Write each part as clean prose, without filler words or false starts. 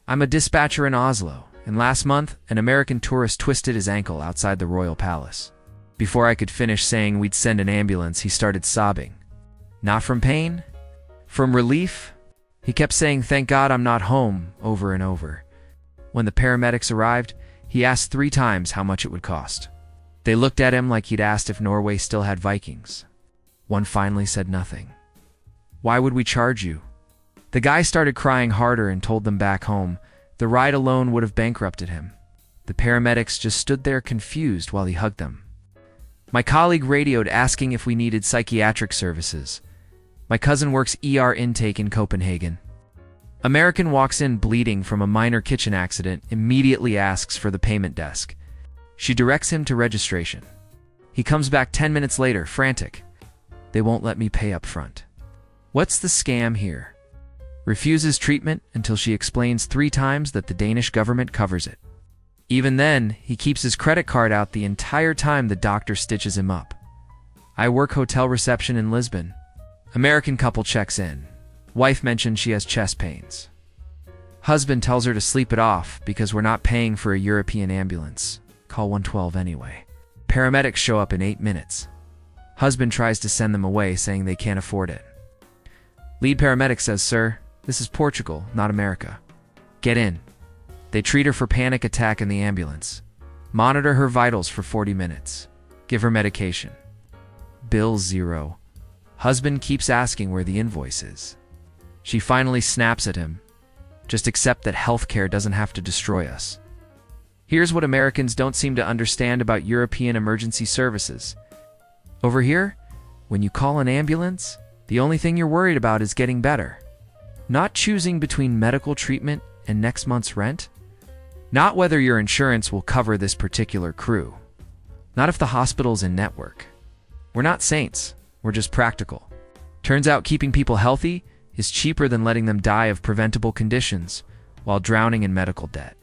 I'm a dispatcher in Oslo, and last month, an American tourist twisted his ankle outside the royal palace. Before I could finish saying we'd send an ambulance, he started sobbing. Not from pain, from relief. He kept saying, "Thank God I'm not home," over and over. When the paramedics arrived, he asked 3 times how much it would cost. They looked at him like he'd asked if Norway still had Vikings. One finally said nothing. "Why would we charge you?" The guy started crying harder and told them back home the ride alone would have bankrupted him. The paramedics just stood there confused while he hugged them. My colleague radioed asking if we needed psychiatric services. My cousin works ER intake in Copenhagen. American walks in bleeding from a minor kitchen accident, immediately asks for the payment desk. She directs him to registration. He comes back 10 minutes later, frantic. They won't let me pay up front. What's the scam here? Refuses treatment until she explains 3 times that the Danish government covers it. Even then, he keeps his credit card out the entire time the doctor stitches him up. I work hotel reception in Lisbon. American couple checks in. Wife mentions she has chest pains. Husband tells her to sleep it off because we're not paying for a European ambulance. Call 112 anyway. Paramedics show up in 8 minutes. Husband tries to send them away, saying they can't afford it. Lead paramedic says, "Sir, this is Portugal, not America. Get in." They treat her for panic attack in the ambulance. Monitor her vitals for 40 minutes. Give her medication. Bill 0. Husband keeps asking where the invoice is. She finally snaps at him. Just accept that healthcare doesn't have to destroy us. Here's what Americans don't seem to understand about European emergency services. Over here, when you call an ambulance, the only thing you're worried about is getting better. Not choosing between medical treatment and next month's rent. Not whether your insurance will cover this particular crew. Not if the hospital's in network. We're not saints, we're just practical. Turns out keeping people healthy is cheaper than letting them die of preventable conditions while drowning in medical debt.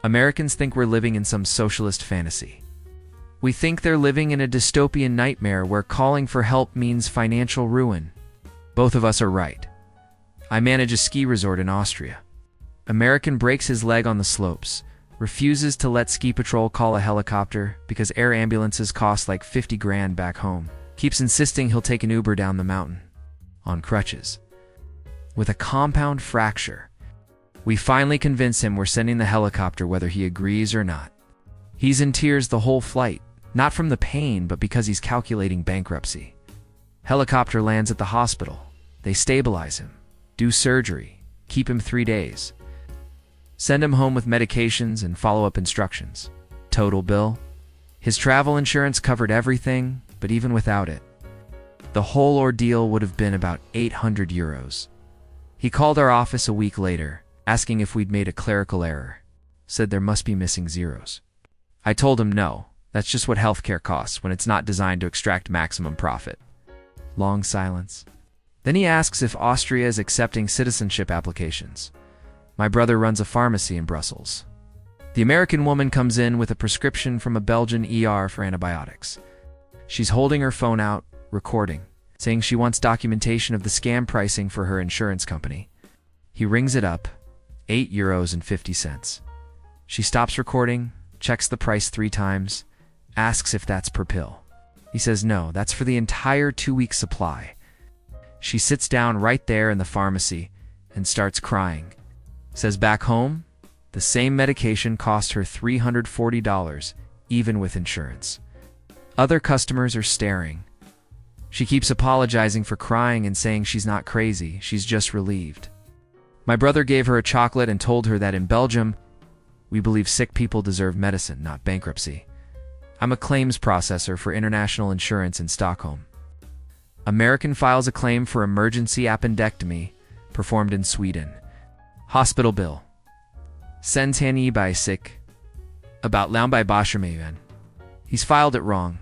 Americans think we're living in some socialist fantasy. We think they're living in a dystopian nightmare where calling for help means financial ruin. Both of us are right. I manage a ski resort in Austria. American breaks his leg on the slopes, refuses to let ski patrol call a helicopter because air ambulances cost like 50 grand back home, keeps insisting he'll take an Uber down the mountain, on crutches. With a compound fracture. We finally convince him we're sending the helicopter whether he agrees or not. He's in tears the whole flight, not from the pain but because he's calculating bankruptcy. Helicopter lands at the hospital. They stabilize him, do surgery, keep him 3 days. Send him home with medications and follow-up instructions. Total bill? His travel insurance covered everything, but even without it, the whole ordeal would have been about 800 euros. He called our office a week later, asking if we'd made a clerical error. Said there must be missing zeros. I told him no, that's just what healthcare costs when it's not designed to extract maximum profit. Long silence. Then he asks if Austria is accepting citizenship applications. My brother runs a pharmacy in Brussels. The American woman comes in with a prescription from a Belgian ER for antibiotics. She's holding her phone out, recording, saying she wants documentation of the scam pricing for her insurance company. He rings it up, €8.50. She stops recording, checks the price 3 times, asks if that's per pill. He says no, that's for the entire 2-week supply. She sits down right there in the pharmacy and starts crying. Says back home, the same medication cost her $340, even with insurance. Other customers are staring. She keeps apologizing for crying and saying she's not crazy, she's just relieved. My brother gave her a chocolate and told her that in Belgium, we believe sick people deserve medicine, not bankruptcy. I'm a claims processor for international insurance in Stockholm. American files a claim for emergency appendectomy performed in Sweden. Hospital bill. Sends han by sick. About Laun by Boschermaven. He's filed it wrong.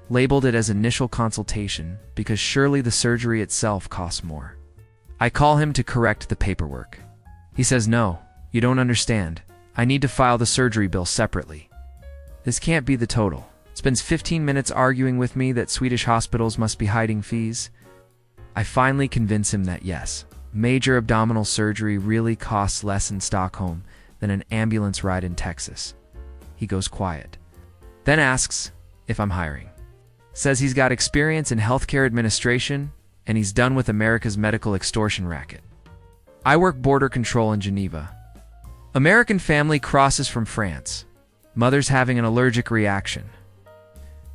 Labeled it as initial consultation because surely the surgery itself costs more. I call him to correct the paperwork. He says no, you don't understand. I need to file the surgery bill separately. This can't be the total. Spends 15 minutes arguing with me that Swedish hospitals must be hiding fees. I finally convince him that yes, Major abdominal surgery really costs less in Stockholm than an ambulance ride in Texas. He goes quiet. Then asks if I'm hiring. Says he's got experience in healthcare administration and he's done with America's medical extortion racket. I work border control in Geneva. American family crosses from France. Mother's having an allergic reaction.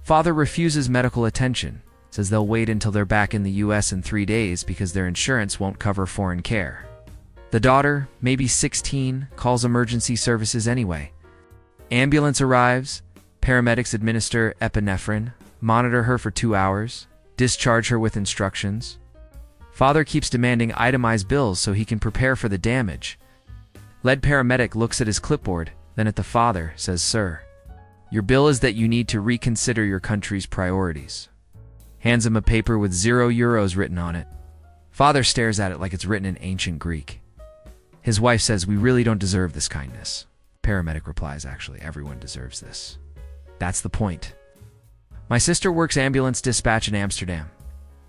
Father refuses medical attention, says they'll wait until they're back in the US in 3 days because their insurance won't cover foreign care. The daughter, maybe 16, calls emergency services anyway. Ambulance arrives, paramedics administer epinephrine, monitor her for 2 hours, discharge her with instructions. Father keeps demanding itemized bills so he can prepare for the damage. Lead paramedic looks at his clipboard, then at the father, says, "Sir, your bill is that you need to reconsider your country's priorities." Hands him a paper with €0 written on it. Father stares at it like it's written in ancient Greek. His wife says, "We really don't deserve this kindness." Paramedic replies, "Actually, everyone deserves this." That's the point. My sister works ambulance dispatch in Amsterdam.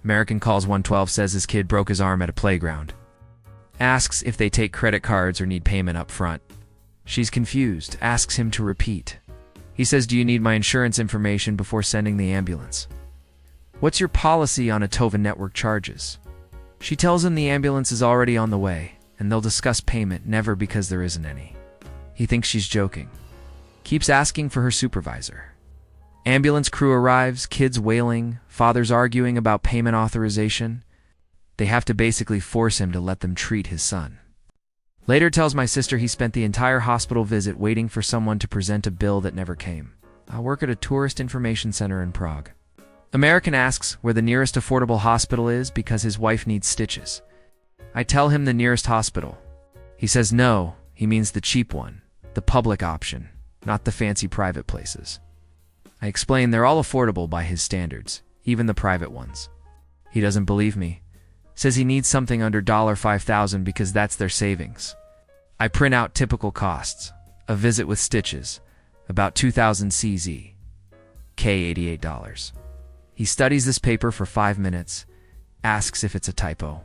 American calls 112, says his kid broke his arm at a playground. Asks if they take credit cards or need payment up front. She's confused, asks him to repeat. He says, "Do you need my insurance information before sending the ambulance? What's your policy on Atova network charges?" She tells him the ambulance is already on the way, and they'll discuss payment, never because there isn't any. He thinks she's joking. Keeps asking for her supervisor. Ambulance crew arrives, kids wailing, fathers arguing about payment authorization. They have to basically force him to let them treat his son. Later tells my sister he spent the entire hospital visit waiting for someone to present a bill that never came. I work at a tourist information center in Prague. American asks where the nearest affordable hospital is because his wife needs stitches. I tell him the nearest hospital. He says no, he means the cheap one, the public option, not the fancy private places. I explain they're all affordable by his standards, even the private ones. He doesn't believe me. Says he needs something under $5,000 because that's their savings. I print out typical costs. A visit with stitches, about 2,000 CZ, $88. He studies this paper for 5 minutes, asks if it's a typo.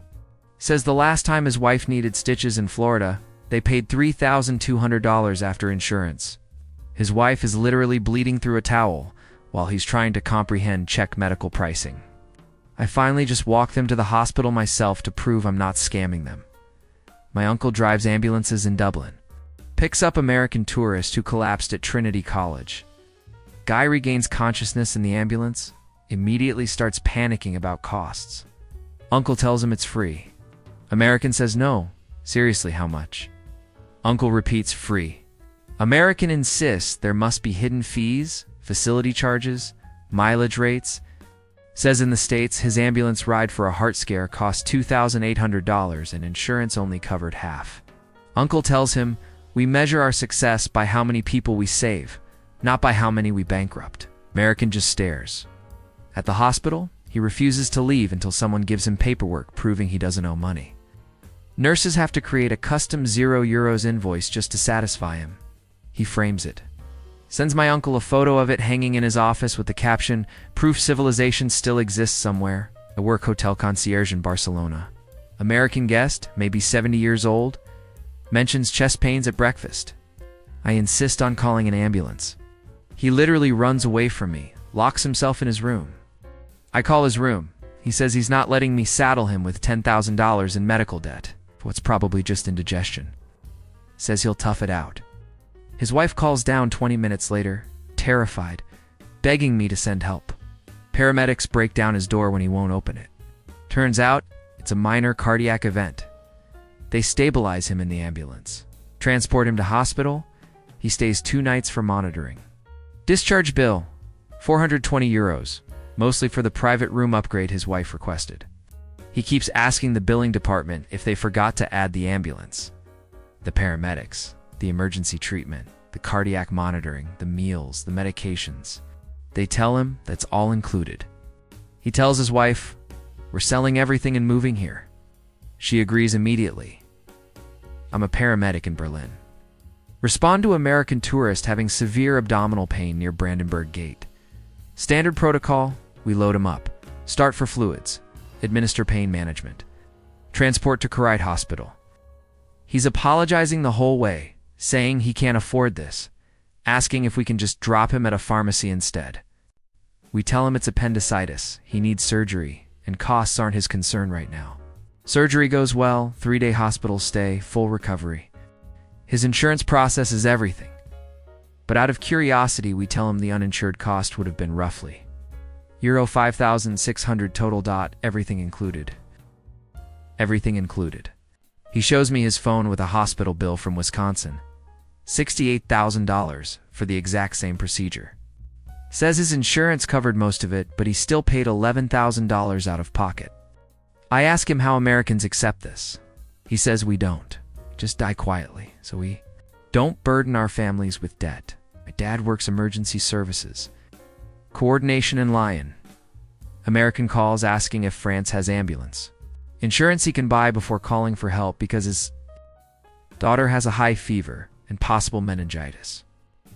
Says the last time his wife needed stitches in Florida, they paid $3,200 after insurance. His wife is literally bleeding through a towel while he's trying to comprehend Czech medical pricing. I finally just walk them to the hospital myself to prove I'm not scamming them. My uncle drives ambulances in Dublin. Picks up American tourist who collapsed at Trinity College. Guy regains consciousness in the ambulance, immediately starts panicking about costs. Uncle tells him it's free. American says no. Seriously, how much? Uncle repeats free. American insists there must be hidden fees, facility charges, mileage rates. Says in the States his ambulance ride for a heart scare cost $2,800 and insurance only covered half. Uncle tells him, "We measure our success by how many people we save, not by how many we bankrupt." American just stares. At the hospital, he refuses to leave until someone gives him paperwork proving he doesn't owe money. Nurses have to create a custom €0 invoice just to satisfy him. He frames it. Sends my uncle a photo of it hanging in his office with the caption, "Proof civilization still exists somewhere." I work hotel concierge in Barcelona. American guest, maybe 70 years old, mentions chest pains at breakfast. I insist on calling an ambulance. He literally runs away from me, locks himself in his room. I call his room. He says he's not letting me saddle him with $10,000 in medical debt, for what's probably just indigestion. Says he'll tough it out. His wife calls down 20 minutes later, terrified, begging me to send help. Paramedics break down his door when he won't open it. Turns out, it's a minor cardiac event. They stabilize him in the ambulance. Transport him to hospital. He stays 2 nights for monitoring. Discharge bill, €420, mostly for the private room upgrade his wife requested. He keeps asking the billing department if they forgot to add the ambulance, the paramedics, the emergency treatment, the cardiac monitoring, the meals, the medications. They tell him that's all included. He tells his wife, "We're selling everything and moving here." She agrees immediately. I'm a paramedic in Berlin. Respond to American tourist having severe abdominal pain near Brandenburg Gate. Standard protocol, we load him up. Start for fluids. Administer pain management. Transport to Kuwait Hospital. He's apologizing the whole way, saying he can't afford this, asking if we can just drop him at a pharmacy instead. We tell him it's appendicitis, he needs surgery, and costs aren't his concern right now. Surgery goes well, 3-day hospital stay, full recovery. His insurance processes everything. But out of curiosity, we tell him the uninsured cost would have been roughly euro 5,600 total. Everything included. Everything included. He shows me his phone with a hospital bill from Wisconsin. $68,000 for the exact same procedure. Says his insurance covered most of it, but he still paid $11,000 out of pocket. I ask him how Americans accept this. He says we don't. Just die quietly, so we don't burden our families with debt. My dad works emergency services. Coordination in Lyon. American calls asking if France has ambulance. Insurance he can buy before calling for help because his daughter has a high fever and possible meningitis.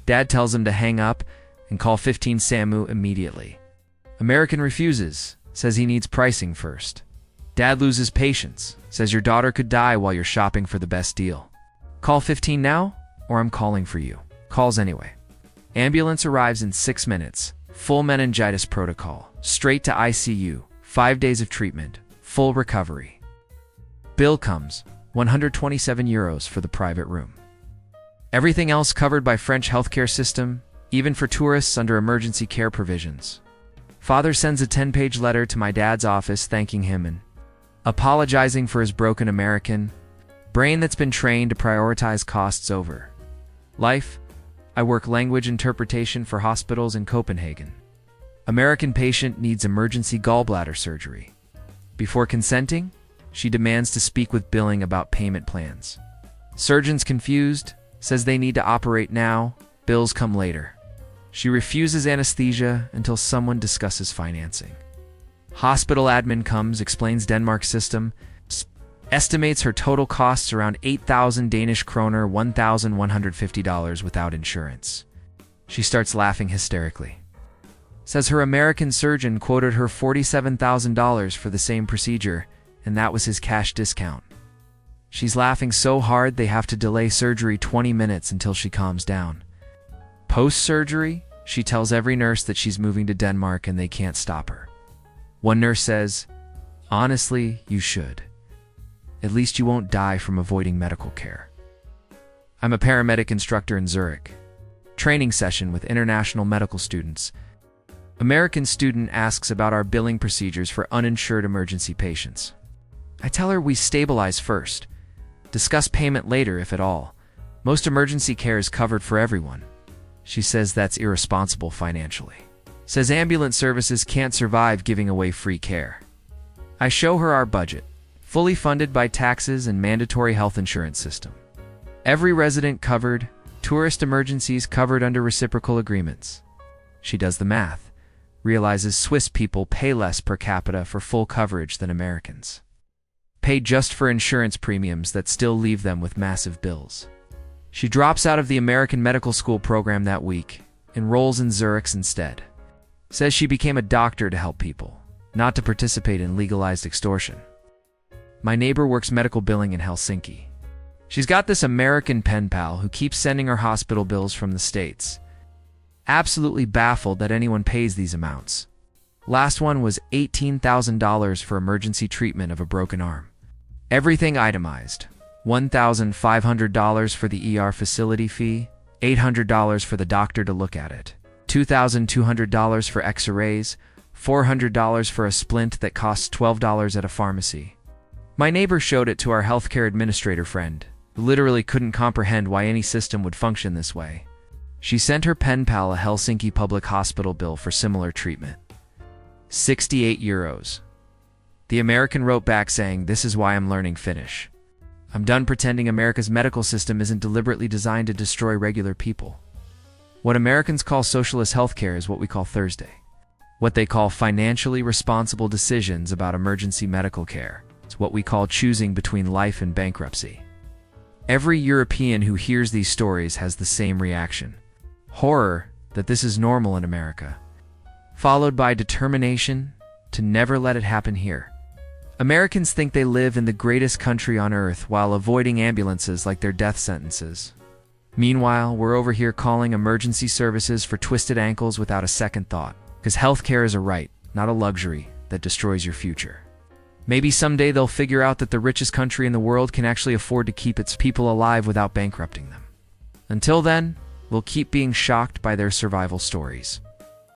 Dad tells him to hang up and call 15 SAMU immediately. American refuses, says he needs pricing first. Dad loses patience, says your daughter could die while you're shopping for the best deal. Call 15 now, or I'm calling for you. Calls anyway. Ambulance arrives in 6 minutes. Full meningitis protocol. Straight to ICU. 5 days of treatment. Full recovery. Bill comes, 127 euros for the private room. Everything else covered by French healthcare system, even for tourists under emergency care provisions. Father sends a 10-page letter to my dad's office thanking him and apologizing for his broken American brain that's been trained to prioritize costs over life. I work language interpretation for hospitals in Copenhagen. American patient needs emergency gallbladder surgery. Before consenting, she demands to speak with billing about payment plans. Surgeon's confused, says they need to operate now, bills come later. She refuses anesthesia until someone discusses financing. Hospital admin comes, explains Denmark's system, estimates her total costs around 8,000 Danish kroner, $1,150 without insurance. She starts laughing hysterically. Says her American surgeon quoted her $47,000 for the same procedure, and that was his cash discount. She's laughing so hard they have to delay surgery 20 minutes until she calms down. Post-surgery, she tells every nurse that she's moving to Denmark and they can't stop her. One nurse says, honestly, you should. At least you won't die from avoiding medical care. I'm a paramedic instructor in Zurich. Training session with international medical students. American student asks about our billing procedures for uninsured emergency patients. I tell her we stabilize first. Discuss payment later if at all. Most emergency care is covered for everyone. She says that's irresponsible financially. Says ambulance services can't survive giving away free care. I show her our budget, fully funded by taxes and mandatory health insurance system. Every resident covered, tourist emergencies covered under reciprocal agreements. She does the math, realizes Swiss people pay less per capita for full coverage than Americans. Pay just for insurance premiums that still leave them with massive bills. She drops out of the American medical school program that week, enrolls in Zurich's instead. Says she became a doctor to help people, not to participate in legalized extortion. My neighbor works medical billing in Helsinki. She's got this American pen pal who keeps sending her hospital bills from the States. Absolutely baffled that anyone pays these amounts. Last one was $18,000 for emergency treatment of a broken arm. Everything itemized. $1,500 for the ER facility fee, $800 for the doctor to look at it, $2,200 for x-rays, $400 for a splint that costs $12 at a pharmacy. My neighbor showed it to our healthcare administrator friend, who literally couldn't comprehend why any system would function this way. She sent her pen pal a Helsinki public hospital bill for similar treatment. 68 euros. The American wrote back saying, "This is why I'm learning Finnish. I'm done pretending America's medical system isn't deliberately designed to destroy regular people. What Americans call socialist healthcare is what we call Thursday. What they call financially responsible decisions about emergency medical care. It's what we call choosing between life and bankruptcy." Every European who hears these stories has the same reaction. Horror that this is normal in America, followed by determination to never let it happen here. Americans think they live in the greatest country on earth while avoiding ambulances like their death sentences. Meanwhile, we're over here calling emergency services for twisted ankles without a second thought. Because healthcare is a right, not a luxury, that destroys your future. Maybe someday they'll figure out that the richest country in the world can actually afford to keep its people alive without bankrupting them. Until then, we'll keep being shocked by their survival stories.